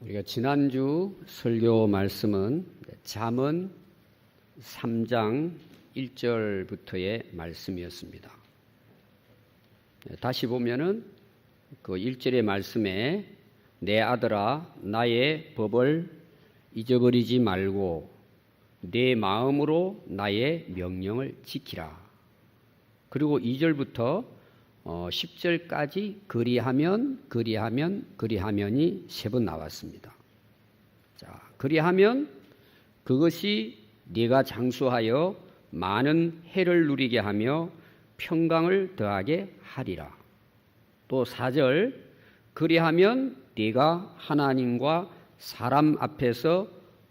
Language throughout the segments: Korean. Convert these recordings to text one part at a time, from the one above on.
우리가 지난주 설교 말씀은 잠언 3장 1절부터의 말씀이었습니다. 다시 보면은 그 1절의 말씀에 내 아들아 나의 법을 잊어버리지 말고 내 마음으로 나의 명령을 지키라. 그리고 2절부터 10절까지 그리하면이 3번 나왔습니다. 자, 그리하면 그것이 네가 장수하여 많은 해를 누리게 하며 평강을 더하게 하리라. 또 4절 그리하면 네가 하나님과 사람 앞에서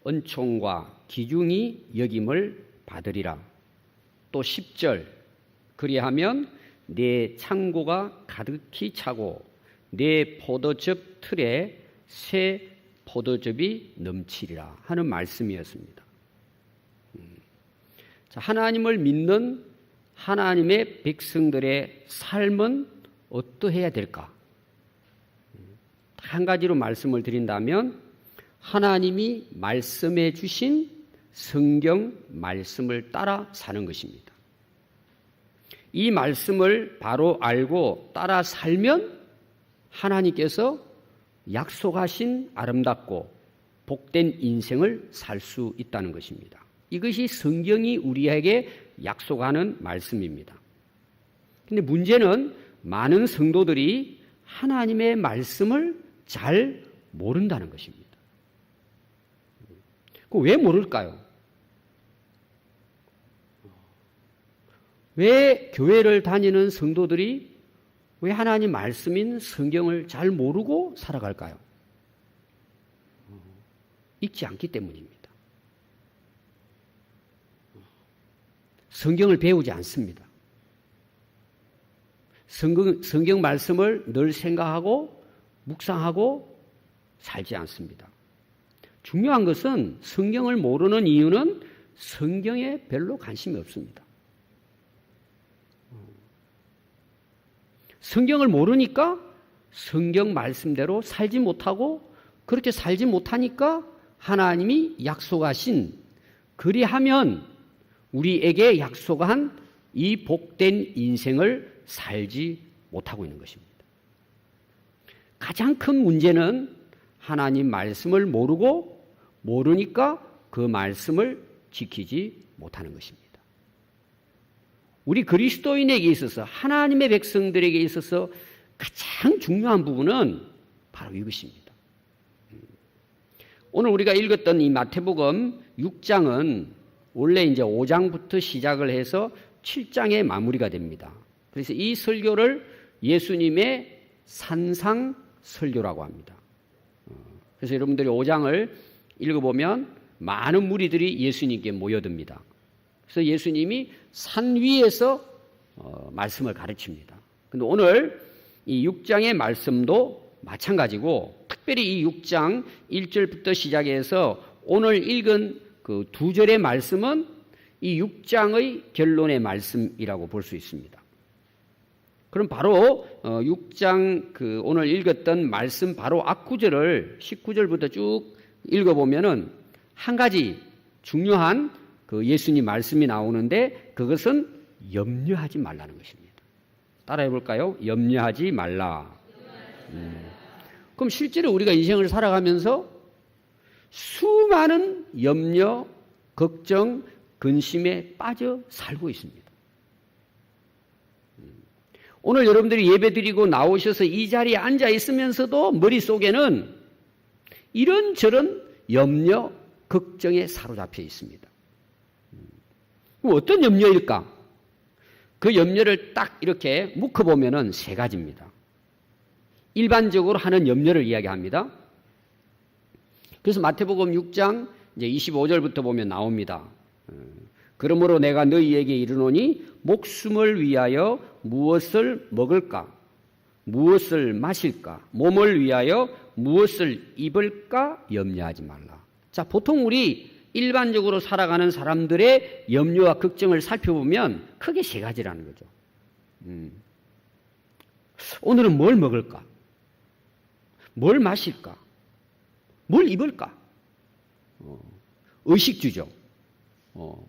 은총과 기중이 여김을 받으리라. 또 10절 그리하면 내 창고가 가득히 차고 내 포도즙 틀에 새 포도즙이 넘치리라 하는 말씀이었습니다. 자, 하나님을 믿는 하나님의 백성들의 삶은 어떠해야 될까? 한 가지로 말씀을 드린다면 하나님이 말씀해 주신 성경 말씀을 따라 사는 것입니다. 이 말씀을 바로 알고 따라 살면 하나님께서 약속하신 아름답고 복된 인생을 살 수 있다는 것입니다. 이것이 성경이 우리에게 약속하는 말씀입니다. 그런데 문제는 많은 성도들이 하나님의 말씀을 잘 모른다는 것입니다. 왜 모를까요? 왜 교회를 다니는 성도들이 왜 하나님 말씀인 성경을 잘 모르고 살아갈까요? 읽지 않기 때문입니다. 성경을 배우지 않습니다. 성경 말씀을 늘 생각하고 묵상하고 살지 않습니다. 중요한 것은 성경을 모르는 이유는 성경에 별로 관심이 없습니다. 성경을 모르니까 성경 말씀대로 살지 못하고 그렇게 살지 못하니까 하나님이 약속하신 그리하면 우리에게 약속한 이 복된 인생을 살지 못하고 있는 것입니다. 가장 큰 문제는 하나님 말씀을 모르니까 그 말씀을 지키지 못하는 것입니다. 우리 그리스도인에게 있어서 하나님의 백성들에게 있어서 가장 중요한 부분은 바로 이것입니다. 오늘 우리가 읽었던 이 마태복음 6장은 원래 이제 5장부터 시작을 해서 7장에 마무리가 됩니다. 그래서 이 설교를 예수님의 산상 설교라고 합니다. 그래서 여러분들이 5장을 읽어보면 많은 무리들이 예수님께 모여듭니다. 그래서 예수님이 산 위에서 말씀을 가르칩니다. 그런데 오늘 이 6장의 말씀도 마찬가지고 특별히 이 6장 1절부터 시작해서 오늘 읽은 그 2절의 말씀은 이 6장의 결론의 말씀이라고 볼 수 있습니다. 그럼 바로 6장 그 오늘 읽었던 말씀 바로 앞구절을 19절부터 쭉 읽어보면은 한 가지 중요한 그 예수님 말씀이 나오는데 그것은 염려하지 말라는 것입니다. 따라해 볼까요? 염려하지 말라. 그럼 실제로 우리가 인생을 살아가면서 수많은 염려, 걱정, 근심에 빠져 살고 있습니다. 오늘 여러분들이 예배드리고 나오셔서 이 자리에 앉아 있으면서도 머릿속에는 이런저런 염려, 걱정에 사로잡혀 있습니다. 어떤 염려일까? 그 염려를 딱 이렇게 묶어보면은 3가지입니다. 일반적으로 하는 염려를 이야기합니다. 그래서 마태복음 6장 이제 25절부터 보면 나옵니다. 그러므로 내가 너희에게 이르노니 목숨을 위하여 무엇을 먹을까? 무엇을 마실까? 몸을 위하여 무엇을 입을까? 염려하지 말라. 자, 보통 우리 일반적으로 살아가는 사람들의 염려와 걱정을 살펴보면 크게 3가지라는 거죠. 오늘은 뭘 먹을까? 뭘 마실까? 뭘 입을까? 의식주죠.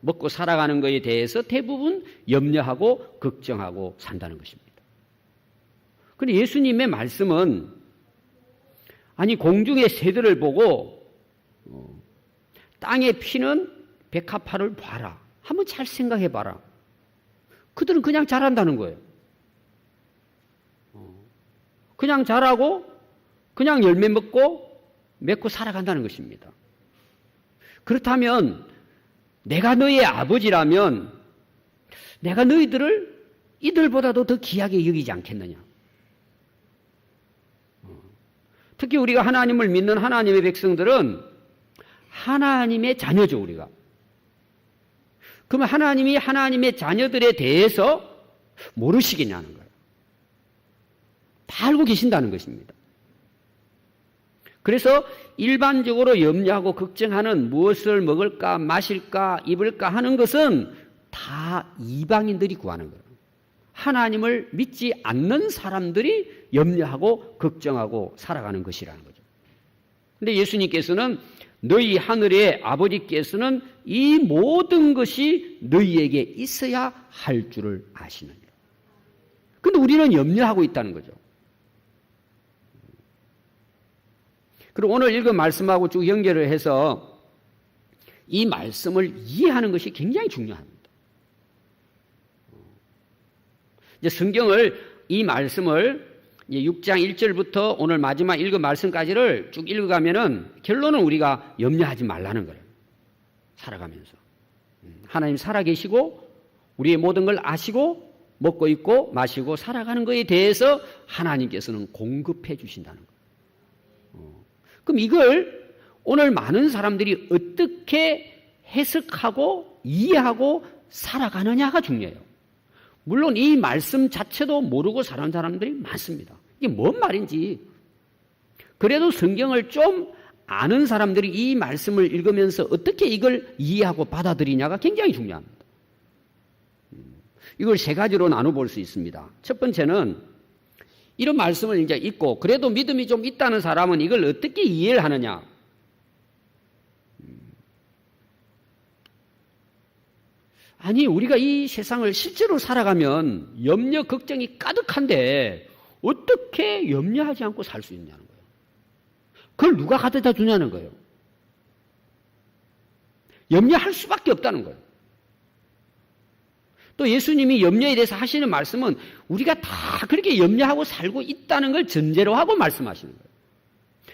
먹고 살아가는 것에 대해서 대부분 염려하고 걱정하고 산다는 것입니다. 그런데 예수님의 말씀은 아니 공중의 새들을 보고 땅에 피는 백합화를 봐라. 한번 잘 생각해 봐라. 그들은 그냥 자란다는 거예요. 그냥 자라고 그냥 열매 맺고 살아간다는 것입니다. 그렇다면 내가 너의 아버지라면 내가 너희들을 이들보다도 더 귀하게 여기지 않겠느냐. 특히 우리가 하나님을 믿는 하나님의 백성들은 하나님의 자녀죠, 우리가. 그러면 하나님이 하나님의 자녀들에 대해서 모르시겠냐는 거예요. 다 알고 계신다는 것입니다. 그래서 일반적으로 염려하고 걱정하는 무엇을 먹을까, 마실까, 입을까 하는 것은 다 이방인들이 구하는 거예요. 하나님을 믿지 않는 사람들이 염려하고 걱정하고 살아가는 것이라는 거죠. 그런데 예수님께서는 너희 하늘의 아버지께서는 이 모든 것이 너희에게 있어야 할 줄을 아시느니라. 그런데 우리는 염려하고 있다는 거죠. 그리고 오늘 읽은 말씀하고 쭉 연결을 해서 이 말씀을 이해하는 것이 굉장히 중요합니다. 이제 성경을 이 말씀을 6장 1절부터 오늘 마지막 읽은 말씀까지를 쭉 읽어가면은 결론은 우리가 염려하지 말라는 거예요. 살아가면서. 하나님 살아계시고 우리의 모든 걸 아시고 먹고 있고 마시고 살아가는 것에 대해서 하나님께서는 공급해 주신다는 거예요. 그럼 이걸 오늘 많은 사람들이 어떻게 해석하고 이해하고 살아가느냐가 중요해요. 물론 이 말씀 자체도 모르고 사는 사람들이 많습니다. 이게 뭔 말인지. 그래도 성경을 좀 아는 사람들이 이 말씀을 읽으면서 어떻게 이걸 이해하고 받아들이냐가 굉장히 중요합니다. 이걸 세 가지로 나눠볼 수 있습니다. 첫 번째는 이런 말씀을 이제 읽고 그래도 믿음이 좀 있다는 사람은 이걸 어떻게 이해를 하느냐. 아니 우리가 이 세상을 실제로 살아가면 염려 걱정이 가득한데 어떻게 염려하지 않고 살 수 있냐는 거예요. 그걸 누가 가져다 주냐는 거예요. 염려할 수밖에 없다는 거예요. 또 예수님이 염려에 대해서 하시는 말씀은 우리가 다 그렇게 염려하고 살고 있다는 걸 전제로 하고 말씀하시는 거예요.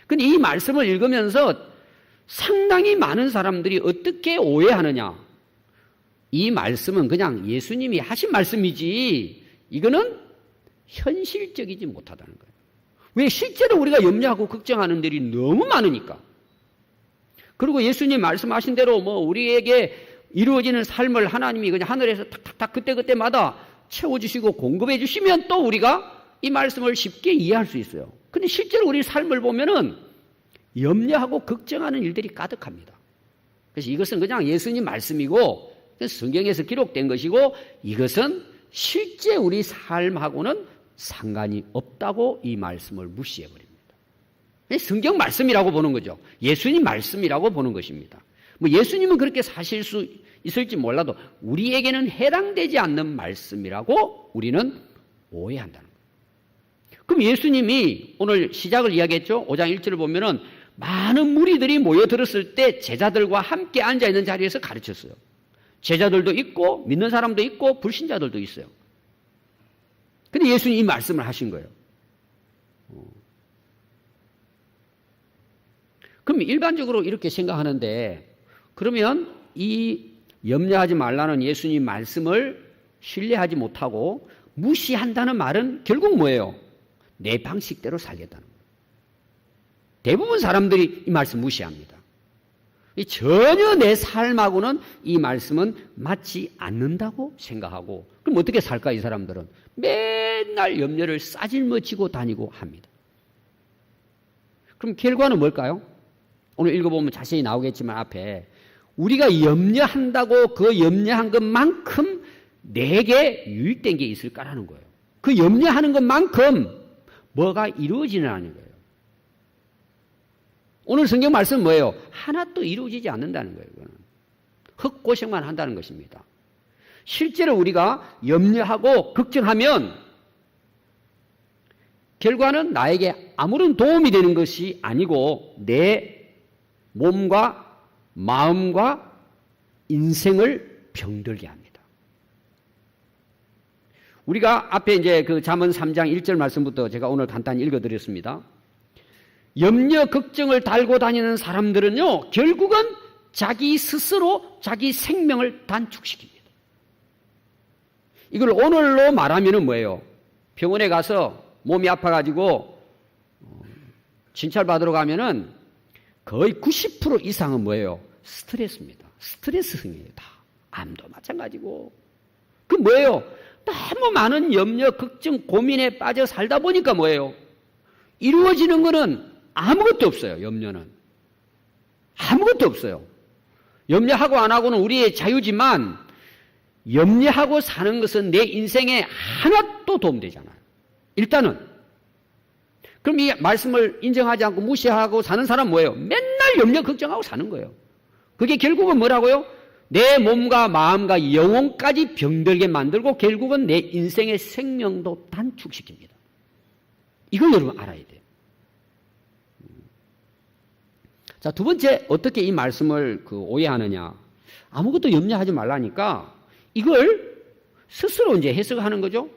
그런데 이 말씀을 읽으면서 상당히 많은 사람들이 어떻게 오해하느냐. 이 말씀은 그냥 예수님이 하신 말씀이지 이거는 현실적이지 못하다는 거예요. 왜? 실제로 우리가 염려하고 걱정하는 일이 너무 많으니까. 그리고 예수님 말씀하신 대로 우리에게 이루어지는 삶을 하나님이 그냥 하늘에서 탁탁탁 그때그때마다 채워주시고 공급해 주시면 또 우리가 이 말씀을 쉽게 이해할 수 있어요. 근데 실제로 우리 삶을 보면은 염려하고 걱정하는 일들이 가득합니다. 그래서 이것은 그냥 예수님 말씀이고 성경에서 기록된 것이고 이것은 실제 우리 삶하고는 상관이 없다고 이 말씀을 무시해 버립니다. 성경 말씀이라고 보는 거죠. 예수님 말씀이라고 보는 것입니다. 예수님은 그렇게 사실 수 있을지 몰라도 우리에게는 해당되지 않는 말씀이라고 우리는 오해한다는 거예요. 그럼 예수님이 오늘 시작을 이야기했죠. 5장 1절을 보면은 많은 무리들이 모여들었을 때 제자들과 함께 앉아있는 자리에서 가르쳤어요. 제자들도 있고 믿는 사람도 있고 불신자들도 있어요. 근데 예수님이 이 말씀을 하신 거예요. 그럼 일반적으로 이렇게 생각하는데 그러면 이 염려하지 말라는 예수님 말씀을 신뢰하지 못하고 무시한다는 말은 결국 뭐예요? 내 방식대로 살겠다는 거예요. 대부분 사람들이 이 말씀 무시합니다. 전혀 내 삶하고는 이 말씀은 맞지 않는다고 생각하고 그럼 어떻게 살까 이 사람들은? 맨날 염려를 싸질머지고 다니고 합니다. 그럼 결과는 뭘까요? 오늘 읽어보면 자세히 나오겠지만 앞에 우리가 염려한다고 그 염려한 것만큼 내게 유익된 게 있을까라는 거예요. 그 염려하는 것만큼 뭐가 이루어지느냐는 거예요. 오늘 성경 말씀은 뭐예요? 하나도 이루어지지 않는다는 거예요. 이거는. 헛고생만 한다는 것입니다. 실제로 우리가 염려하고 걱정하면 결과는 나에게 아무런 도움이 되는 것이 아니고 내 몸과 마음과 인생을 병들게 합니다. 우리가 앞에 이제 그 잠언 3장 1절 말씀부터 제가 오늘 간단히 읽어드렸습니다. 염려, 걱정을 달고 다니는 사람들은요, 결국은 자기 스스로 자기 생명을 단축시킵니다. 이걸 오늘로 말하면은 뭐예요? 병원에 가서 몸이 아파가지고 진찰 받으러 가면은 거의 90% 이상은 뭐예요? 스트레스입니다. 스트레스성이에요. 다. 암도 마찬가지고. 그 뭐예요? 너무 많은 염려, 걱정, 고민에 빠져 살다 보니까 뭐예요? 이루어지는 거는 아무것도 없어요. 염려는. 아무것도 없어요. 염려하고 안 하고는 우리의 자유지만 염려하고 사는 것은 내 인생에 하나도 도움되잖아요. 일단은. 그럼 이 말씀을 인정하지 않고 무시하고 사는 사람 뭐예요? 맨날 염려 걱정하고 사는 거예요. 그게 결국은 뭐라고요? 내 몸과 마음과 영혼까지 병들게 만들고 결국은 내 인생의 생명도 단축시킵니다. 이걸 여러분 알아야 돼요. 자, 두 번째, 어떻게 이 말씀을 오해하느냐. 아무것도 염려하지 말라니까 이걸 스스로 이제 해석하는 거죠.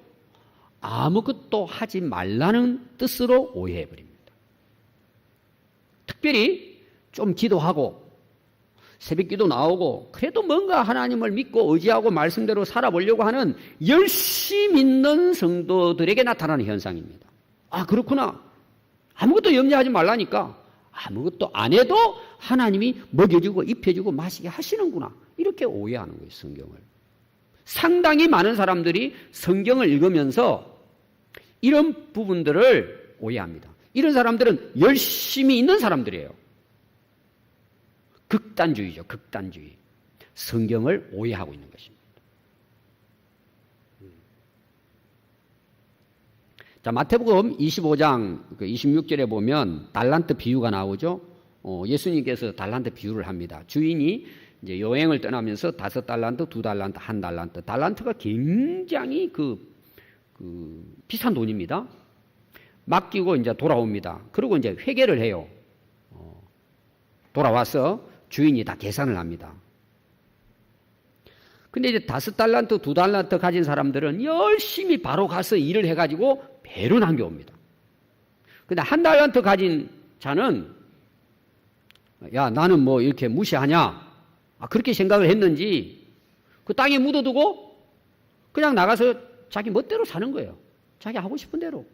아무것도 하지 말라는 뜻으로 오해해버립니다. 특별히 좀 기도하고 새벽 기도 나오고 그래도 뭔가 하나님을 믿고 의지하고 말씀대로 살아보려고 하는 열심 있는 성도들에게 나타나는 현상입니다. 아, 그렇구나. 아무것도 염려하지 말라니까 아무것도 안 해도 하나님이 먹여주고 입혀주고 마시게 하시는구나. 이렇게 오해하는 거예요, 성경을. 상당히 많은 사람들이 성경을 읽으면서 이런 부분들을 오해합니다. 이런 사람들은 열심히 있는 사람들이에요. 극단주의죠, 극단주의. 성경을 오해하고 있는 것입니다. 자, 마태복음 25장 26절에 보면 달란트 비유가 나오죠. 예수님께서 달란트 비유를 합니다. 주인이 이제 여행을 떠나면서 5달란트, 2달란트, 1달란트. 달란트가 굉장히 비싼 돈입니다. 맡기고 이제 돌아옵니다. 그리고 이제 회개를 해요. 돌아와서 주인이 다 계산을 합니다. 근데 이제 5달란트, 2달란트 가진 사람들은 열심히 바로 가서 일을 해가지고 배로 남겨옵니다. 근데 1달란트 가진 자는 야, 나는 뭐 이렇게 무시하냐? 그렇게 생각을 했는지 그 땅에 묻어두고 그냥 나가서 자기 멋대로 사는 거예요. 자기 하고 싶은 대로.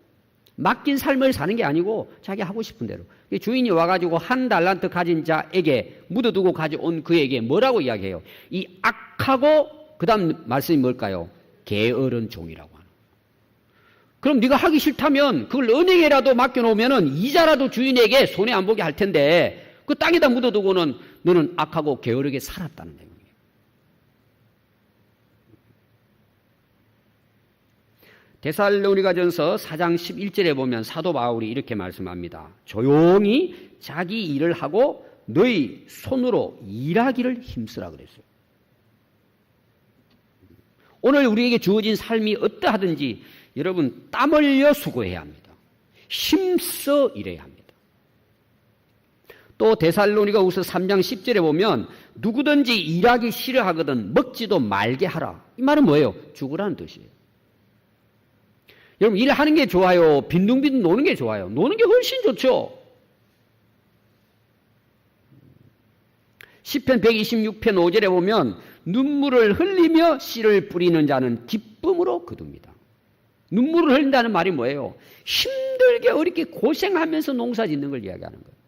맡긴 삶을 사는 게 아니고 자기 하고 싶은 대로. 주인이 와가지고 1달란트 가진 자에게 묻어두고 가져온 그에게 뭐라고 이야기해요? 이 악하고 그 다음 말씀이 뭘까요? 게으른 종이라고 하는. 그럼 네가 하기 싫다면 그걸 은행에라도 맡겨놓으면 이자라도 주인에게 손해 안 보게 할 텐데 그 땅에다 묻어두고는 너는 악하고 게으르게 살았다는 내용이에요. 데살로니가전서 4장 11절에 보면 사도 바울이 이렇게 말씀합니다. 조용히 자기 일을 하고 너희 손으로 일하기를 힘쓰라 그랬어요. 오늘 우리에게 주어진 삶이 어떠하든지 여러분 땀 흘려 수고해야 합니다. 힘써 일해야 합니다. 또 데살로니가후서 3장 10절에 보면 누구든지 일하기 싫어하거든 먹지도 말게 하라. 이 말은 뭐예요? 죽으라는 뜻이에요. 여러분 일하는 게 좋아요? 빈둥빈둥 노는 게 좋아요? 노는 게 훨씬 좋죠. 시편 126편 5절에 보면 눈물을 흘리며 씨를 뿌리는 자는 기쁨으로 거둡니다. 눈물을 흘린다는 말이 뭐예요? 힘들게 어렵게 고생하면서 농사 짓는 걸 이야기하는 거예요.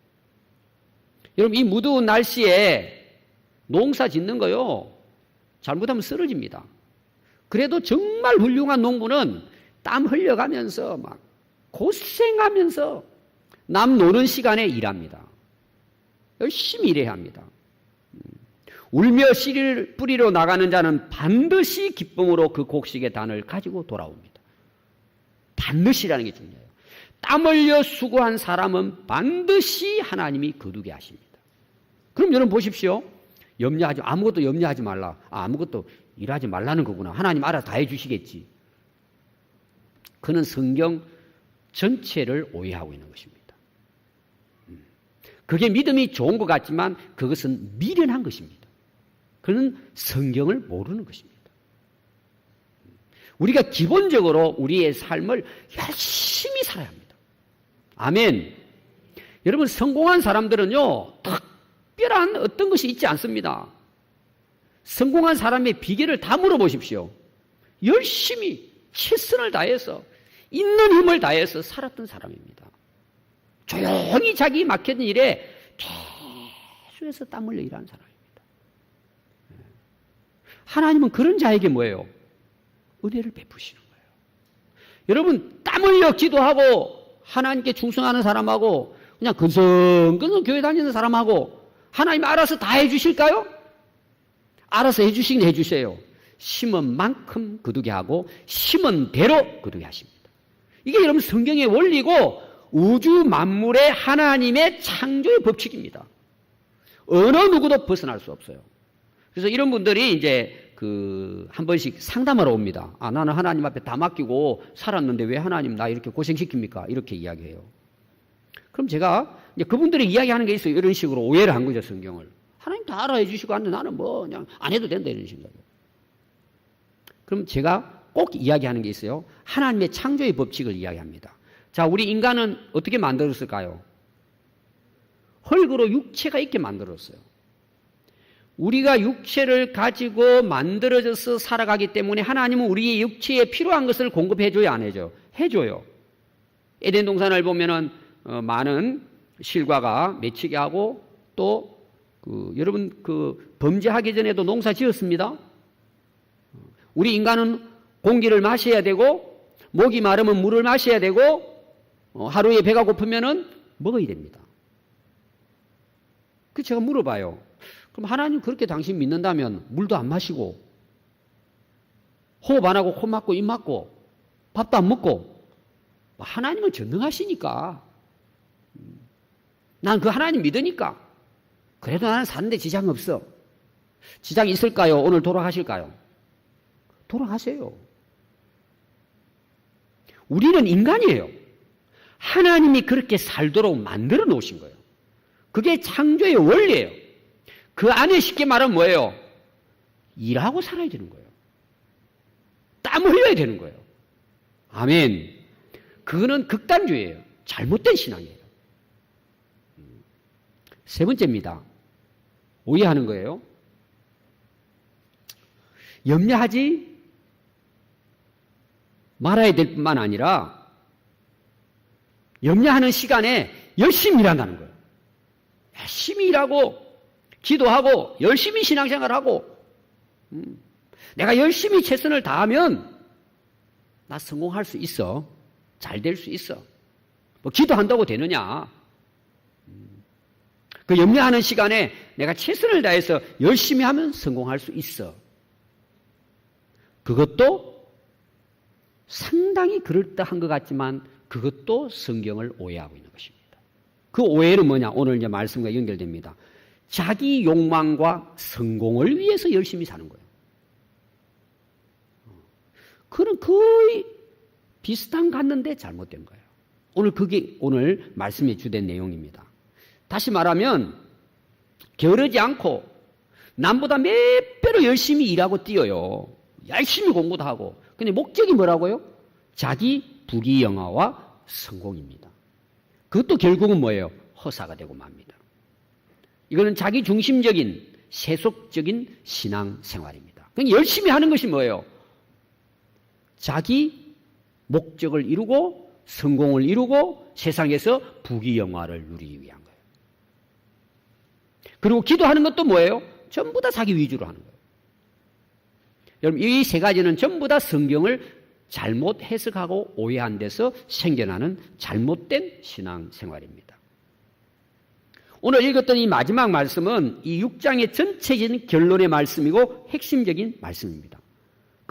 여러분 이 무더운 날씨에 농사 짓는 거요. 잘못하면 쓰러집니다. 그래도 정말 훌륭한 농부는 땀 흘려가면서 막 고생하면서 남 노는 시간에 일합니다. 열심히 일해야 합니다. 울며 씨를 뿌리러 나가는 자는 반드시 기쁨으로 그 곡식의 단을 가지고 돌아옵니다. 반드시라는 게 중요해요. 땀 흘려 수고한 사람은 반드시 하나님이 거두게 하십니다. 그럼 여러분 보십시오. 아무것도 염려하지 말라. 아무것도 일하지 말라는 거구나. 하나님 알아서 다 해주시겠지. 그는 성경 전체를 오해하고 있는 것입니다. 그게 믿음이 좋은 것 같지만 그것은 미련한 것입니다. 그는 성경을 모르는 것입니다. 우리가 기본적으로 우리의 삶을 열심히 살아야 합니다. 아멘. 여러분, 성공한 사람들은요, 특별한 어떤 것이 있지 않습니다. 성공한 사람의 비결을 다 물어보십시오. 열심히 최선을 다해서 있는 힘을 다해서 살았던 사람입니다. 조용히 자기 맡겨진 일에 계속해서 땀 흘려 일하는 사람입니다. 하나님은 그런 자에게 뭐예요? 은혜를 베푸시는 거예요. 여러분, 땀 흘려 기도하고 하나님께 충성하는 사람하고 그냥 근성근성 교회 다니는 사람하고 하나님 알아서 다 해주실까요? 알아서 해주시긴 해주세요. 심은 만큼 거두게 하고 심은 대로 거두게 하십니다. 이게 여러분 성경의 원리고 우주 만물의 하나님의 창조의 법칙입니다. 어느 누구도 벗어날 수 없어요. 그래서 이런 분들이 이제 한 번씩 상담하러 옵니다. 나는 하나님 앞에 다 맡기고 살았는데 왜 하나님 나 이렇게 고생시킵니까? 이렇게 이야기해요. 그럼 제가 이제 그분들이 이야기하는 게 있어요. 이런 식으로 오해를 한 거죠, 성경을. 하나님 다 알아해 주시고 하는데 나는 뭐 그냥 안 해도 된다 이런 식으로. 그럼 제가 꼭 이야기하는 게 있어요. 하나님의 창조의 법칙을 이야기합니다. 자, 우리 인간은 어떻게 만들었을까요? 흙으로 육체가 있게 만들었어요. 우리가 육체를 가지고 만들어져서 살아가기 때문에 하나님은 우리의 육체에 필요한 것을 공급해줘요, 안 해줘요? 해줘요. 에덴 동산을 보면은 많은 실과가 맺히게 하고 또 여러분 범죄하기 전에도 농사 지었습니다. 우리 인간은 공기를 마셔야 되고 목이 마르면 물을 마셔야 되고 하루에 배가 고프면은 먹어야 됩니다. 그 제가 물어봐요. 그럼 하나님 그렇게 당신 믿는다면 물도 안 마시고 호흡 안 하고 코 막고 입 막고 밥도 안 먹고 하나님은 전능하시니까 난 그 하나님 믿으니까 그래도 나는 사는데 지장 없어. 지장 있을까요? 오늘 돌아가실까요? 돌아가세요. 우리는 인간이에요. 하나님이 그렇게 살도록 만들어 놓으신 거예요. 그게 창조의 원리예요. 그 안에 쉽게 말하면 뭐예요? 일하고 살아야 되는 거예요. 땀 흘려야 되는 거예요. 아멘. 그거는 극단주의예요. 잘못된 신앙이에요. 세 번째입니다. 오해하는 거예요. 염려하지 말아야 될 뿐만 아니라 염려하는 시간에 열심히 일한다는 거예요. 열심히 일하고 기도하고 열심히 신앙생활하고 내가 열심히 최선을 다하면 나 성공할 수 있어. 잘 될 수 있어. 뭐 기도한다고 되느냐. 그 염려하는 시간에 내가 최선을 다해서 열심히 하면 성공할 수 있어. 그것도 상당히 그럴듯한 것 같지만 그것도 성경을 오해하고 있는 것입니다. 그 오해는 뭐냐? 오늘 이제 말씀과 연결됩니다. 자기 욕망과 성공을 위해서 열심히 사는 거예요. 그는 거의 비슷한 것 같는데 잘못된 거예요. 그게 오늘 말씀의 주된 내용입니다. 다시 말하면 게으르지 않고 남보다 몇 배로 열심히 일하고 뛰어요. 열심히 공부도 하고. 근데 목적이 뭐라고요? 자기 부귀영화와 성공입니다. 그것도 결국은 뭐예요? 허사가 되고 맙니다. 이거는 자기 중심적인 세속적인 신앙생활입니다. 그러니까 열심히 하는 것이 뭐예요? 자기 목적을 이루고 성공을 이루고 세상에서 부귀영화를 누리기 위한 거예요. 그리고 기도하는 것도 뭐예요? 전부 다 자기 위주로 하는 거예요. 여러분, 이 세 가지는 전부 다 성경을 잘못 해석하고 오해한 데서 생겨나는 잘못된 신앙생활입니다. 오늘 읽었던 이 마지막 말씀은 이 6장의 전체적인 결론의 말씀이고 핵심적인 말씀입니다.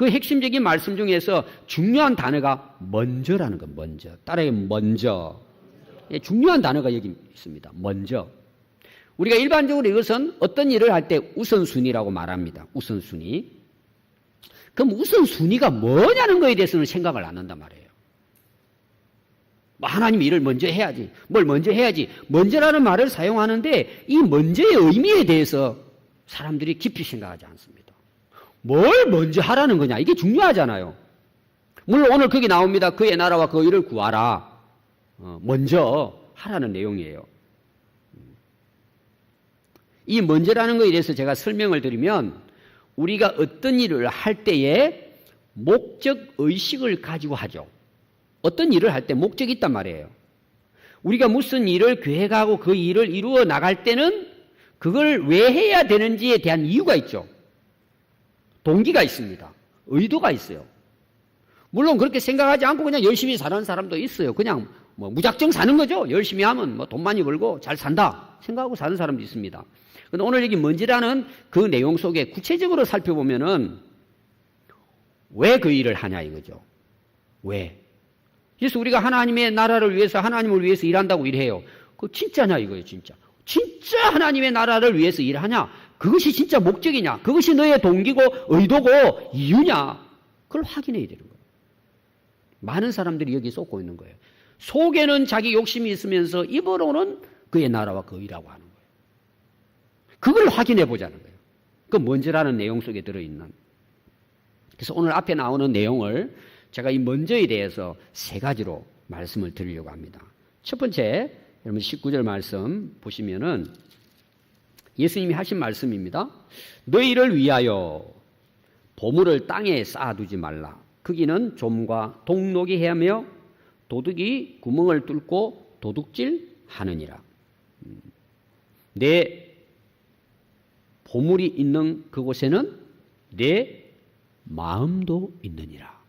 그 핵심적인 말씀 중에서 중요한 단어가 먼저라는 거, 먼저. 따라해, 먼저. 예, 중요한 단어가 여기 있습니다. 먼저. 우리가 일반적으로 이것은 어떤 일을 할 때 우선순위라고 말합니다. 우선순위. 그럼 우선순위가 뭐냐는 거에 대해서는 생각을 안 한단 말이에요. 하나님 일을 먼저 해야지. 뭘 먼저 해야지. 먼저라는 말을 사용하는데 이 먼저의 의미에 대해서 사람들이 깊이 생각하지 않습니다. 뭘 먼저 하라는 거냐. 이게 중요하잖아요. 물론 오늘 거기 나옵니다. 그의 나라와 그 일을 구하라. 먼저 하라는 내용이에요. 이 먼저라는 거에 대해서 제가 설명을 드리면 우리가 어떤 일을 할 때에 목적 의식을 가지고 하죠. 어떤 일을 할 때 목적이 있단 말이에요. 우리가 무슨 일을 계획하고 그 일을 이루어 나갈 때는 그걸 왜 해야 되는지에 대한 이유가 있죠. 동기가 있습니다. 의도가 있어요. 물론 그렇게 생각하지 않고 그냥 열심히 사는 사람도 있어요. 그냥 뭐 무작정 사는 거죠. 열심히 하면 뭐 돈 많이 벌고 잘 산다 생각하고 사는 사람도 있습니다. 그런데 오늘 여기 먼지라는 그 내용 속에 구체적으로 살펴보면은 왜 그 일을 하냐 이거죠. 왜? 그래서 우리가 하나님의 나라를 위해서 하나님을 위해서 일한다고 일해요. 그거 진짜냐 이거예요. 진짜 하나님의 나라를 위해서 일하냐? 그것이 진짜 목적이냐? 그것이 너의 동기고 의도고 이유냐? 그걸 확인해야 되는 거예요. 많은 사람들이 여기 쏟고 있는 거예요. 속에는 자기 욕심이 있으면서 입으로는 그의 나라와 그 일하고 하는 거예요. 그걸 확인해 보자는 거예요. 그 먼저라는 내용 속에 들어있는. 그래서 오늘 앞에 나오는 내용을 제가 이 먼저에 대해서 세 가지로 말씀을 드리려고 합니다. 첫 번째, 여러분 19절 말씀 보시면은 예수님이 하신 말씀입니다. 너희를 위하여 보물을 땅에 쌓아두지 말라. 거기는 좀과 동록이 헤매며 도둑이 구멍을 뚫고 도둑질 하느니라. 내 보물이 있는 그곳에는 내 마음도 있느니라.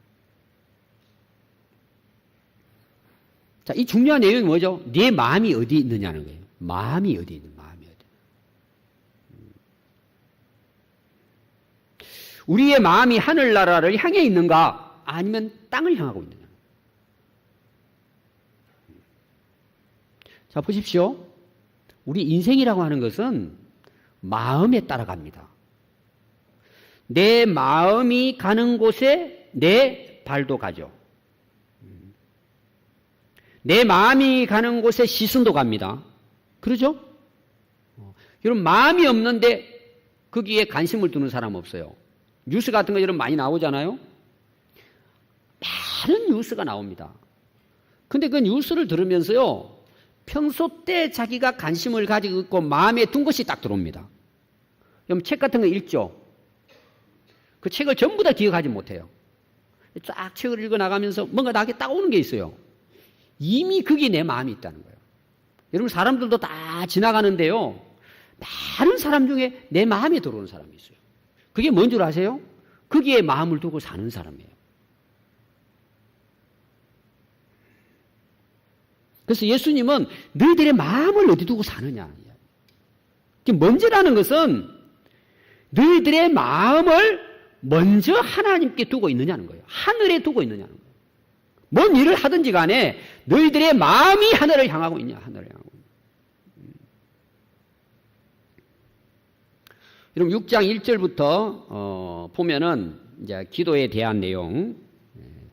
자, 이 중요한 내용이 뭐죠? 네 마음이 어디 있느냐는 거예요. 마음이 어디 있는, 마음이 어디. 우리의 마음이 하늘나라를 향해 있는가? 아니면 땅을 향하고 있느냐? 자, 보십시오. 우리 인생이라고 하는 것은 마음에 따라갑니다. 내 마음이 가는 곳에 내 발도 가죠. 내 마음이 가는 곳에 시선도 갑니다. 그러죠? 여러분 마음이 없는데 거기에 관심을 두는 사람 없어요. 뉴스 같은 거 여러분 많이 나오잖아요. 많은 뉴스가 나옵니다. 근데 그 뉴스를 들으면서요. 평소 때 자기가 관심을 가지고 있고 마음에 둔 것이 딱 들어옵니다. 여러분 책 같은 거 읽죠? 그 책을 전부 다 기억하지 못해요. 쫙 책을 읽어 나가면서 뭔가 나에게 딱 오는 게 있어요. 이미 거기에 내 마음이 있다는 거예요. 여러분 사람들도 다 지나가는데요. 많은 사람 중에 내 마음에 들어오는 사람이 있어요. 그게 뭔 줄 아세요? 거기에 마음을 두고 사는 사람이에요. 그래서 예수님은 너희들의 마음을 어디 두고 사느냐. 먼저라는 것은 너희들의 마음을 먼저 하나님께 두고 있느냐는 거예요. 하늘에 두고 있느냐는 거예요. 뭔 일을 하든지 간에 너희들의 마음이 하늘을 향하고 있냐, 하늘을 향하고 있냐. 여러분 6장 1절부터 보면은 이제 기도에 대한 내용,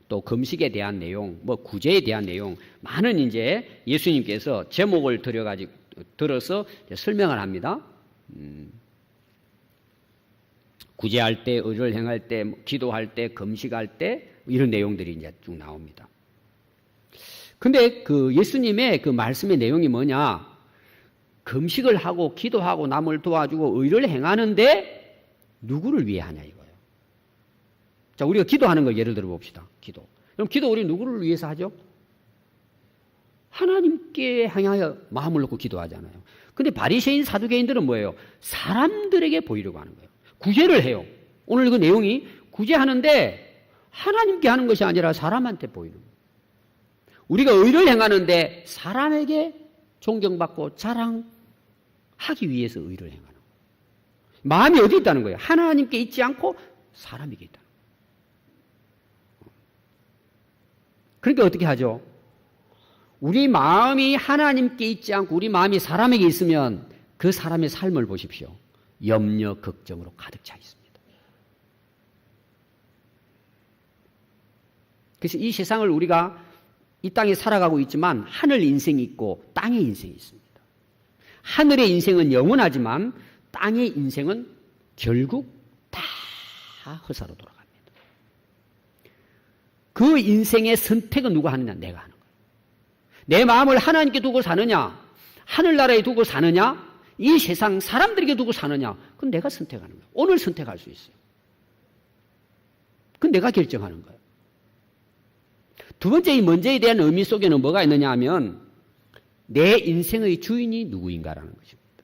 또 금식에 대한 내용, 뭐 구제에 대한 내용, 많은 이제 예수님께서 제목을 들어서 설명을 합니다. 구제할 때, 의를 행할 때, 기도할 때, 금식할 때 이런 내용들이 이제 쭉 나옵니다. 근데 그 예수님의 그 말씀의 내용이 뭐냐? 금식을 하고 기도하고 남을 도와주고 의를 행하는데 누구를 위해 하냐 이거예요. 자, 우리가 기도하는 거 예를 들어 봅시다. 기도. 그럼 기도 우리 누구를 위해서 하죠? 하나님께 향하여 마음을 놓고 기도하잖아요. 근데 바리새인 사두개인들은 뭐예요? 사람들에게 보이려고 하는 거예요. 구제를 해요. 오늘 그 내용이 구제하는데 하나님께 하는 것이 아니라 사람한테 보이는 거예요. 우리가 의를 행하는데 사람에게 존경받고 자랑하기 위해서 의를 행하는 거예요. 마음이 어디 있다는 거예요? 하나님께 있지 않고 사람에게 있다는 거예요. 그러니까 어떻게 하죠? 우리 마음이 하나님께 있지 않고 우리 마음이 사람에게 있으면 그 사람의 삶을 보십시오. 염려, 걱정으로 가득 차 있습니다. 그래서 이 세상을 우리가 이 땅에 살아가고 있지만 하늘 인생이 있고 땅의 인생이 있습니다. 하늘의 인생은 영원하지만 땅의 인생은 결국 다 허사로 돌아갑니다. 그 인생의 선택은 누가 하느냐? 내가 하는 거예요. 내 마음을 하나님께 두고 사느냐? 하늘나라에 두고 사느냐? 이 세상 사람들에게 두고 사느냐? 그건 내가 선택하는 거예요. 오늘 선택할 수 있어요. 그건 내가 결정하는 거예요. 두 번째 이 문제에 대한 의미 속에는 뭐가 있느냐 하면 내 인생의 주인이 누구인가라는 것입니다.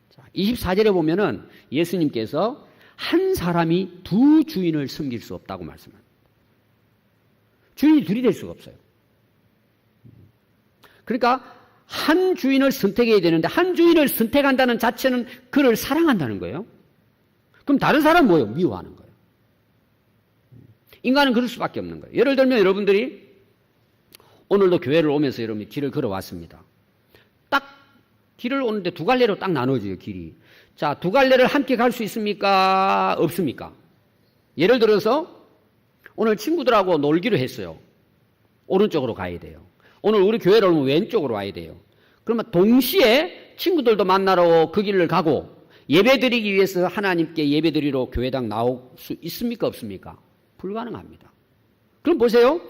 자, 24절에 보면은 예수님께서 한 사람이 두 주인을 섬길 수 없다고 말씀합니다. 주인이 둘이 될 수가 없어요. 그러니까 한 주인을 선택해야 되는데 한 주인을 선택한다는 자체는 그를 사랑한다는 거예요. 그럼 다른 사람은 뭐예요? 미워하는 거예요. 인간은 그럴 수밖에 없는 거예요. 예를 들면 여러분들이 오늘도 교회를 오면서 여러분이 길을 걸어왔습니다. 딱 길을 오는데 두 갈래로 딱 나눠져요, 길이. 자, 두 갈래를 함께 갈 수 있습니까? 없습니까? 예를 들어서 오늘 친구들하고 놀기로 했어요. 오른쪽으로 가야 돼요. 오늘 우리 교회를 오면 왼쪽으로 와야 돼요. 그러면 동시에 친구들도 만나러 그 길을 가고 예배드리기 위해서 하나님께 예배드리러 교회당 나올 수 있습니까? 없습니까? 불가능합니다. 그럼 보세요.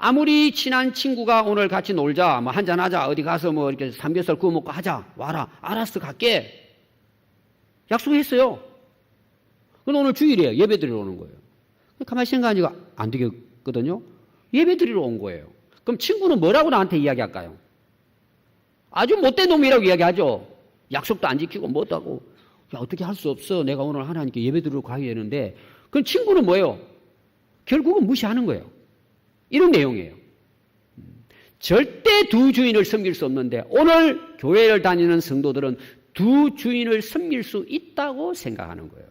아무리 친한 친구가 오늘 같이 놀자, 뭐 한잔하자, 어디 가서 뭐 이렇게 삼겹살 구워 먹고 하자, 와라, 알았어, 갈게. 약속했어요. 그럼 오늘 주일이에요. 예배드리러 오는 거예요. 가만히 생각하니까 안 되겠거든요. 예배드리러 온 거예요. 그럼 친구는 뭐라고 나한테 이야기할까요? 아주 못된 놈이라고 이야기하죠. 약속도 안 지키고 뭐다고. 야, 어떻게 할 수 없어. 내가 오늘 하나님께 예배드리러 가야 되는데. 그럼 친구는 뭐예요? 결국은 무시하는 거예요. 이런 내용이에요. 절대 두 주인을 섬길 수 없는데 오늘 교회를 다니는 성도들은 두 주인을 섬길 수 있다고 생각하는 거예요.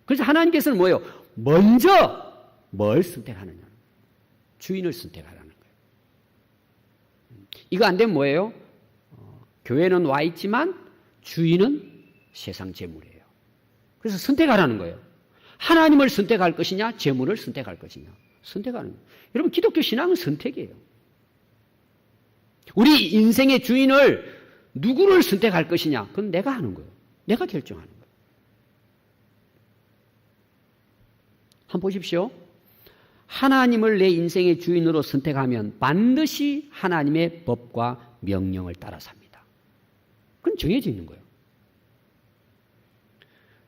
그래서 하나님께서는 뭐예요? 먼저 뭘 선택하느냐? 주인을 선택하라는 거예요. 이거 안 되면 뭐예요? 교회는 와 있지만 주인은 세상 재물이에요. 그래서 선택하라는 거예요. 하나님을 선택할 것이냐, 재물을 선택할 것이냐. 선택하는 거예요. 여러분, 기독교 신앙은 선택이에요. 우리 인생의 주인을 누구를 선택할 것이냐, 그건 내가 하는 거예요. 내가 결정하는 거예요. 한번 보십시오. 하나님을 내 인생의 주인으로 선택하면 반드시 하나님의 법과 명령을 따라 삽니다. 그건 정해져 있는 거예요.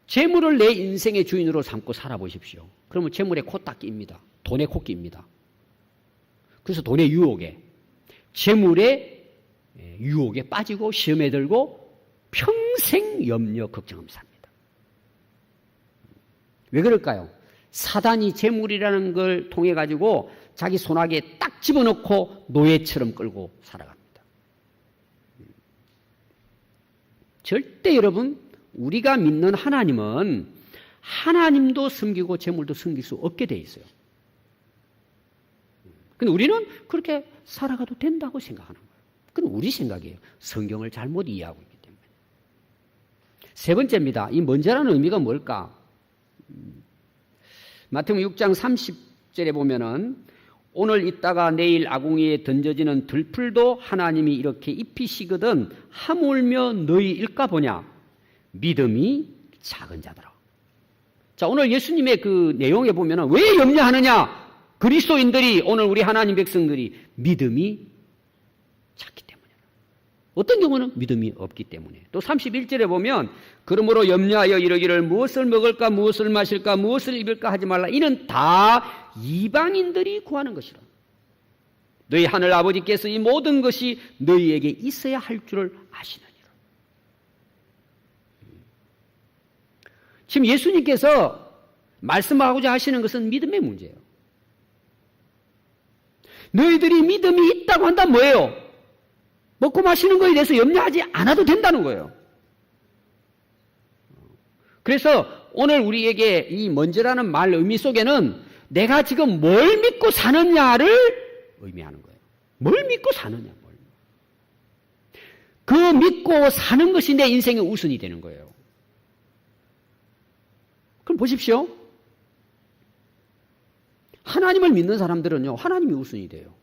재물을 내 인생의 주인으로 삼고 살아보십시오. 그러면 재물에 코 딱 낍니다. 돈에 코 낍니다. 그래서 돈의 유혹에, 재물의 유혹에 빠지고 시험에 들고 평생 염려, 걱정하면서 삽니다. 왜 그럴까요? 사단이 재물이라는 걸 통해 가지고 자기 손아귀에 딱 집어넣고 노예처럼 끌고 살아갑니다. 절대 여러분, 우리가 믿는 하나님은 하나님도 섬기고 재물도 섬길 수 없게 돼 있어요. 근데 우리는 그렇게 살아가도 된다고 생각하는 거예요. 그건 우리 생각이에요. 성경을 잘못 이해하고 있기 때문에. 세 번째입니다. 이 먼저라는 의미가 뭘까? 마태복음 6장 30절에 보면은 오늘 있다가 내일 아궁이에 던져지는 들풀도 하나님이 이렇게 입히시거든 하물며 너희 일까 보냐? 믿음이 작은 자더라. 자, 오늘 예수님의 그 내용에 보면은 왜 염려하느냐? 그리스도인들이 오늘 우리 하나님 백성들이 믿음이 작기 때문에. 어떤 경우는 믿음이 없기 때문에. 또 31절에 보면 그러므로 염려하여 이르기를 무엇을 먹을까 무엇을 마실까 무엇을 입을까 하지 말라. 이는 다 이방인들이 구하는 것이라. 너희 하늘 아버지께서 이 모든 것이 너희에게 있어야 할 줄을 아시느니라. 지금 예수님께서 말씀하고자 하시는 것은 믿음의 문제예요. 너희들이 믿음이 있다고 한다면 뭐예요? 먹고 마시는 거에 대해서 염려하지 않아도 된다는 거예요. 그래서 오늘 우리에게 이 먼저라는 말 의미 속에는 내가 지금 뭘 믿고 사느냐를 의미하는 거예요. 뭘 믿고 사느냐. 그 믿고 사는 것이 내 인생의 우선이 되는 거예요. 그럼 보십시오. 하나님을 믿는 사람들은요, 하나님이 우선이 돼요.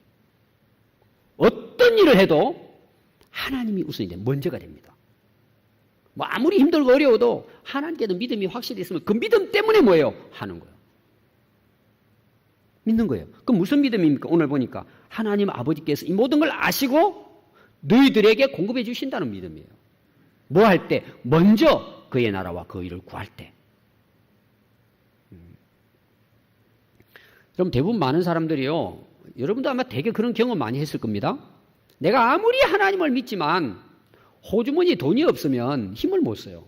어떤 일을 해도 하나님이 우선이 돼요. 먼저가 됩니다. 뭐 아무리 힘들고 어려워도 하나님께도 믿음이 확실히 있으면 그 믿음 때문에 뭐예요? 하는 거예요. 믿는 거예요. 그럼 무슨 믿음입니까? 오늘 보니까 하나님 아버지께서 이 모든 걸 아시고 너희들에게 공급해 주신다는 믿음이에요. 뭐 할 때? 먼저 그의 나라와 그 일을 구할 때. 그럼 대부분 많은 사람들이요, 여러분도 아마 되게 그런 경험 많이 했을 겁니다. 내가 아무리 하나님을 믿지만 호주머니 돈이 없으면 힘을 못 써요.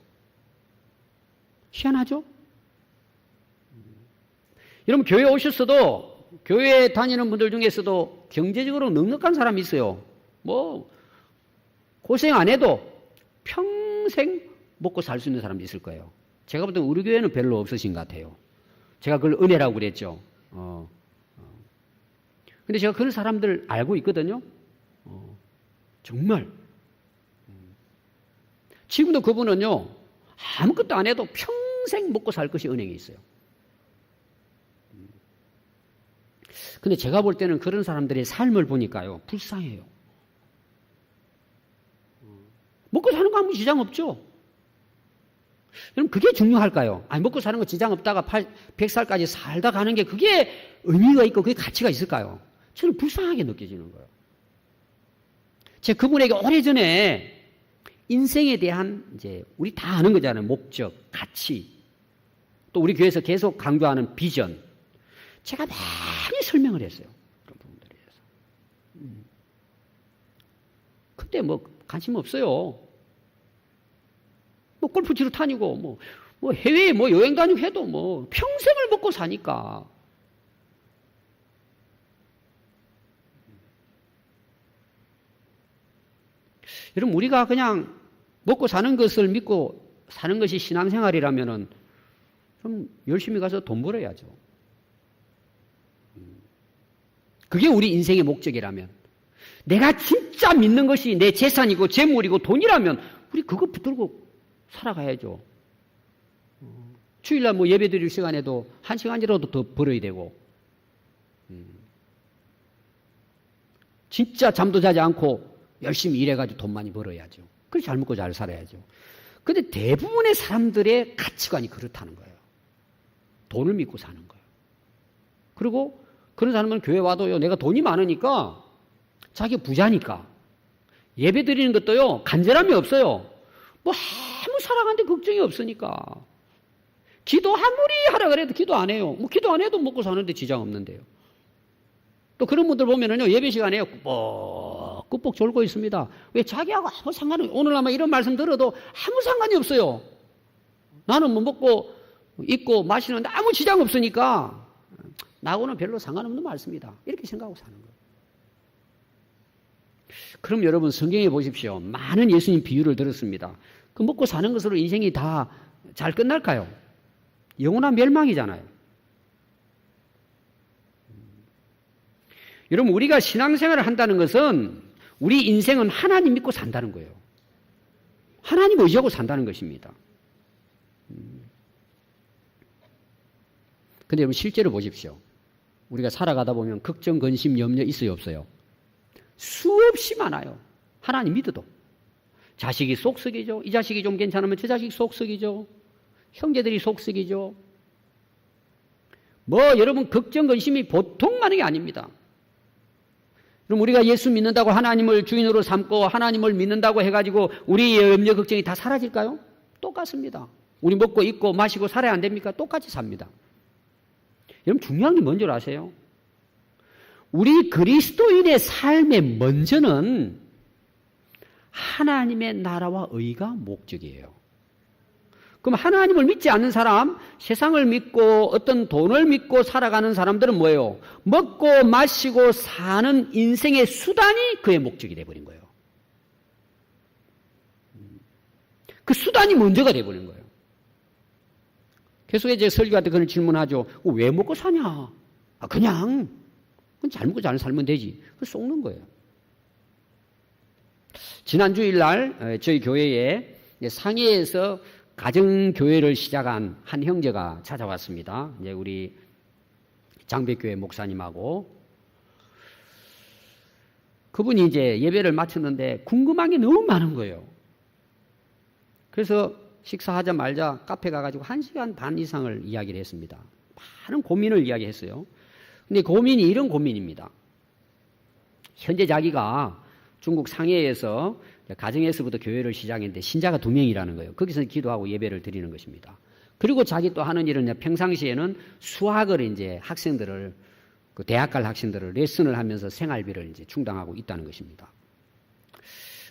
희한하죠? 여러분 교회 오셨어도 교회 다니는 분들 중에서도 경제적으로 넉넉한 사람이 있어요. 뭐 고생 안 해도 평생 먹고 살 수 있는 사람도 있을 거예요. 제가 볼 때 우리 교회는 별로 없으신 것 같아요. 제가 그걸 은혜라고 그랬죠. 근데 제가 그런 사람들 알고 있거든요. 정말. 지금도 그분은요, 아무것도 안 해도 평생 먹고 살 것이 은행에 있어요. 근데 제가 볼 때는 그런 사람들의 삶을 보니까요, 불쌍해요. 먹고 사는 거 아무 지장 없죠? 그럼 그게 중요할까요? 아니, 먹고 사는 거 지장 없다가 100살까지 살다 가는 게 그게 의미가 있고 그게 가치가 있을까요? 저는 불쌍하게 느껴지는 거예요. 제가 그분에게 오래전에 인생에 대한 이제 우리 다 아는 거잖아요. 목적, 가치. 또 우리 교회에서 계속 강조하는 비전. 제가 많이 설명을 했어요. 그런 부분들에 대해서. 근데 뭐 관심 없어요. 뭐 골프 치러 다니고 뭐 해외에 뭐 여행 다니고 해도 뭐 평생을 먹고 사니까. 여러분 우리가 그냥 먹고 사는 것을 믿고 사는 것이 신앙생활이라면은 좀 열심히 가서 돈 벌어야죠. 그게 우리 인생의 목적이라면, 내가 진짜 믿는 것이 내 재산이고 재물이고 돈이라면 우리 그거 붙들고 살아가야죠. 주일날 뭐 예배 드릴 시간에도 1시간이라도 더 벌어야 되고, 진짜 잠도 자지 않고 열심히 일해가지고 돈 많이 벌어야죠. 그래서 잘 먹고 잘 살아야죠. 근데 대부분의 사람들의 가치관이 그렇다는 거예요. 돈을 믿고 사는 거예요. 그리고 그런 사람은 교회 와도요, 내가 돈이 많으니까, 자기 부자니까, 예배 드리는 것도요, 간절함이 없어요. 뭐 아무 살아가는데 걱정이 없으니까. 기도 아무리 하라 그래도 기도 안 해요. 뭐 기도 안 해도 먹고 사는데 지장 없는데요. 또 그런 분들 보면은요, 예배 시간에 꾸벅꾸벅 졸고 있습니다. 왜? 자기하고 아무 상관이, 오늘 아마 이런 말씀 들어도 아무 상관이 없어요. 나는 뭐 먹고 입고 마시는데 아무 지장 없으니까 나하고는 별로 상관없는 말씀이다. 이렇게 생각하고 사는 거예요. 그럼 여러분 성경에 보십시오. 많은 예수님 비유를 들었습니다. 그 먹고 사는 것으로 인생이 다 잘 끝날까요? 영원한 멸망이잖아요. 여러분 우리가 신앙생활을 한다는 것은 우리 인생은 하나님 믿고 산다는 거예요. 하나님 의지하고 산다는 것입니다. 근데 여러분 실제로 보십시오. 우리가 살아가다 보면 걱정, 근심, 염려 있어요, 없어요? 수없이 많아요. 하나님 믿어도. 자식이 속썩이죠. 이 자식이 좀 괜찮으면 저 자식 속썩이죠. 형제들이 속썩이죠. 뭐 여러분 걱정, 근심이 보통 많은 게 아닙니다. 그럼 우리가 예수 믿는다고 하나님을 주인으로 삼고 하나님을 믿는다고 해가지고 우리의 염려, 걱정이 다 사라질까요? 똑같습니다. 우리 먹고 입고 마시고 살아야 안 됩니까? 똑같이 삽니다. 여러분 중요한 게 뭔 줄 아세요? 우리 그리스도인의 삶의 먼저는 하나님의 나라와 의가 목적이에요. 그럼 하나님을 믿지 않는 사람, 세상을 믿고 어떤 돈을 믿고 살아가는 사람들은 뭐예요? 먹고 마시고 사는 인생의 수단이 그의 목적이 돼버린 거예요. 그 수단이 먼저가 돼버린 거예요. 계속 이제 설교할 때 그런 질문하죠. 왜 먹고 사냐? 그냥 잘 먹고 잘 살면 되지. 그 속는 거예요. 지난 주일날 저희 교회에 상해에서 가정교회를 시작한 한 형제가 찾아왔습니다. 이제 우리 장백교회 목사님하고 그분이 이제 예배를 마쳤는데 궁금한 게 너무 많은 거예요. 그래서 식사하자 말자 카페 가가지고 1시간 반 이상을 이야기를 했습니다. 많은 고민을 이야기했어요. 근데 고민이 이런 고민입니다. 현재 자기가 중국 상해에서 가정에서부터 교회를 시작했는데 신자가 2명이라는 거예요. 거기서 기도하고 예배를 드리는 것입니다. 그리고 자기 또 하는 일은 평상시에는 수학을 이제 학생들을 그 대학 갈 학생들을 레슨을 하면서 생활비를 이제 충당하고 있다는 것입니다.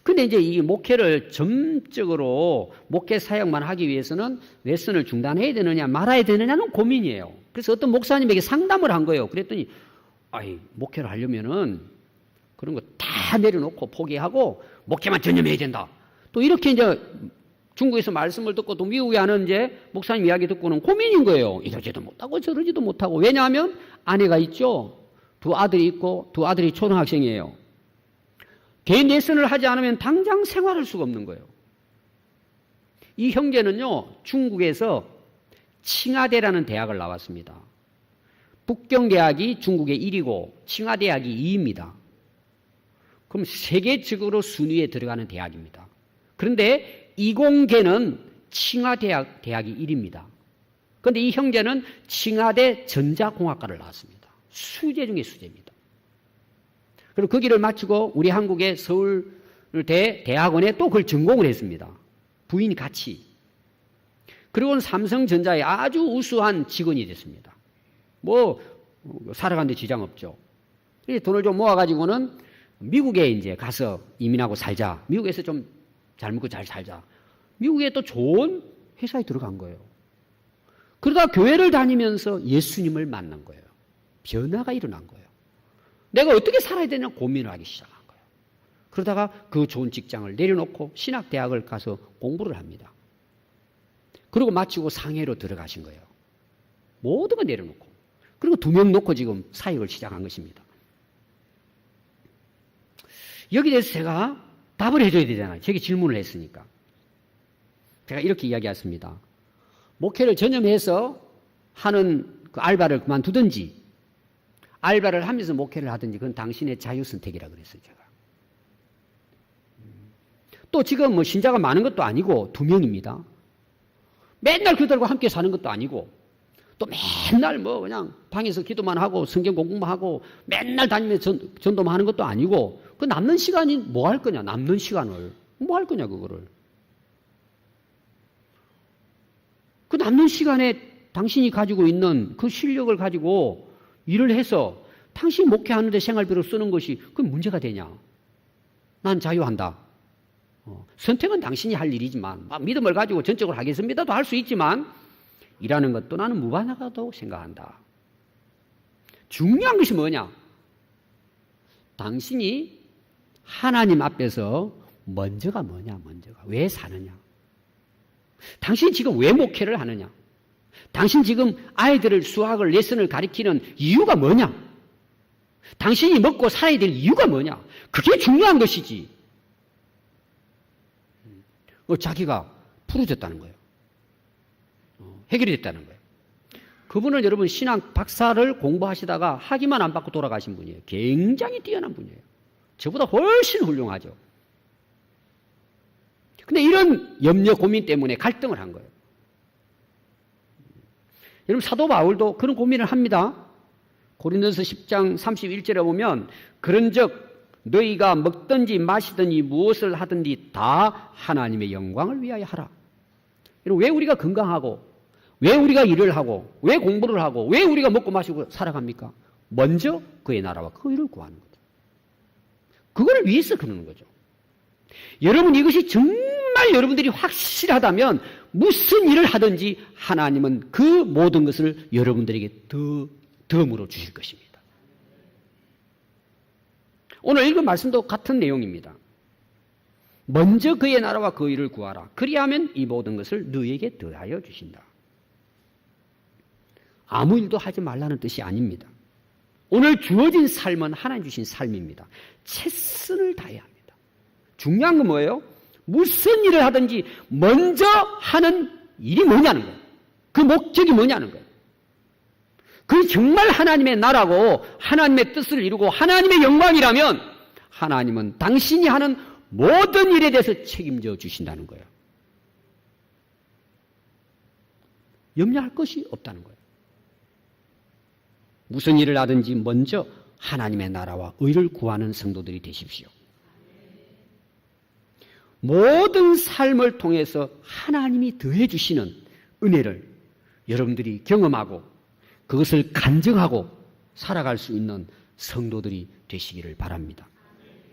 근데 이제 이 목회를 점적으로 목회 사역만 하기 위해서는 레슨을 중단해야 되느냐 말아야 되느냐는 고민이에요. 그래서 어떤 목사님에게 상담을 한 거예요. 그랬더니 목회를 하려면은 그런 거 다 내려놓고 포기하고 목회만 전념해야 된다. 또 이렇게 이제 중국에서 말씀을 듣고 또 미국에 하는 이제 목사님 이야기 듣고는 고민인 거예요. 이러지도 못하고 저러지도 못하고. 왜냐하면 아내가 있죠. 2 아들이 있고 2 아들이 초등학생이에요. 개인 레슨을 하지 않으면 당장 생활할 수가 없는 거예요. 이 형제는요, 중국에서 칭화대라는 대학을 나왔습니다. 북경대학이 중국의 1위고 칭화대학이 2위입니다. 그럼 세계적으로 순위에 들어가는 대학입니다. 그런데 이공계는 칭화대학이 1위입니다. 그런데 이 형제는 칭화대 전자공학과를 나왔습니다. 수재 중에 수재입니다. 그리고 그 길을 마치고 우리 한국의 서울대 대학원에 또 그걸 전공을 했습니다. 부인이 같이. 그리고는 삼성전자의 아주 우수한 직원이 됐습니다. 살아가는데 지장 없죠. 돈을 좀 모아가지고는 미국에 이제 가서 이민하고 살자. 미국에서 좀 잘 먹고 잘 살자. 미국에 또 좋은 회사에 들어간 거예요. 그러다 교회를 다니면서 예수님을 만난 거예요. 변화가 일어난 거예요. 내가 어떻게 살아야 되냐 고민을 하기 시작한 거예요. 그러다가 그 좋은 직장을 내려놓고 신학대학을 가서 공부를 합니다. 그리고 마치고 상해로 들어가신 거예요. 모든 걸 내려놓고. 그리고 2명 놓고 지금 사역을 시작한 것입니다. 여기에 대해서 제가 답을 해줘야 되잖아요. 제게 질문을 했으니까. 제가 이렇게 이야기했습니다. 목회를 전념해서 하는 그 알바를 그만두든지 알바를 하면서 목회를 하든지 그건 당신의 자유선택이라 그랬어요. 제가. 또 지금 신자가 많은 것도 아니고 2명입니다. 맨날 그들과 함께 사는 것도 아니고 또 맨날 그냥 방에서 기도만 하고 성경 공부만 하고 맨날 다니면서 전도만 하는 것도 아니고 그 남는 시간이 뭐 할 거냐? 남는 시간을 뭐 할 거냐 그거를. 그 남는 시간에 당신이 가지고 있는 그 실력을 가지고 일을 해서 당신이 목회하는데 생활비로 쓰는 것이 그게 문제가 되냐? 난 자유한다. 선택은 당신이 할 일이지만 믿음을 가지고 전적으로 하겠습니다도 할 수 있지만 일하는 것도 나는 무관하다고 생각한다. 중요한 것이 뭐냐? 당신이 하나님 앞에서 먼저가 뭐냐? 먼저가 왜 사느냐? 당신이 지금 왜 목회를 하느냐? 당신 지금 아이들을 수학을 레슨을 가르치는 이유가 뭐냐? 당신이 먹고 살아야 될 이유가 뭐냐? 그게 중요한 것이지. 자기가 풀어졌다는 거예요. 해결이 됐다는 거예요. 그분은 여러분 신학 박사를 공부하시다가 학위만 안 받고 돌아가신 분이에요. 굉장히 뛰어난 분이에요. 저보다 훨씬 훌륭하죠. 근데 이런 염려 고민 때문에 갈등을 한 거예요. 여러분 사도 바울도 그런 고민을 합니다. 고린도서 10장 31절에 보면 그런즉 너희가 먹든지 마시든지 무엇을 하든지 다 하나님의 영광을 위하여 하라. 여러분 왜 우리가 건강하고 왜 우리가 일을 하고 왜 공부를 하고 왜 우리가 먹고 마시고 살아갑니까? 먼저 그의 나라와 그 의를 구하는 거죠. 그걸 위해서 그러는 거죠. 여러분 이것이 정말 여러분들이 확실하다면 무슨 일을 하든지 하나님은 그 모든 것을 여러분들에게 덤으로 주실 것입니다. 오늘 읽은 말씀도 같은 내용입니다. 먼저 그의 나라와 그 의를 구하라. 그리하면 이 모든 것을 너희에게 더하여 주신다. 아무 일도 하지 말라는 뜻이 아닙니다. 오늘 주어진 삶은 하나님 주신 삶입니다. 최선을 다해야 합니다. 중요한 건 뭐예요? 무슨 일을 하든지 먼저 하는 일이 뭐냐는 거예요. 그 목적이 뭐냐는 거예요. 그게 정말 하나님의 나라고 하나님의 뜻을 이루고 하나님의 영광이라면 하나님은 당신이 하는 모든 일에 대해서 책임져 주신다는 거예요. 염려할 것이 없다는 거예요. 무슨 일을 하든지 먼저 하나님의 나라와 의를 구하는 성도들이 되십시오. 모든 삶을 통해서 하나님이 더해 주시는 은혜를 여러분들이 경험하고 그것을 간증하고 살아갈 수 있는 성도들이 되시기를 바랍니다.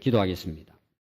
기도하겠습니다.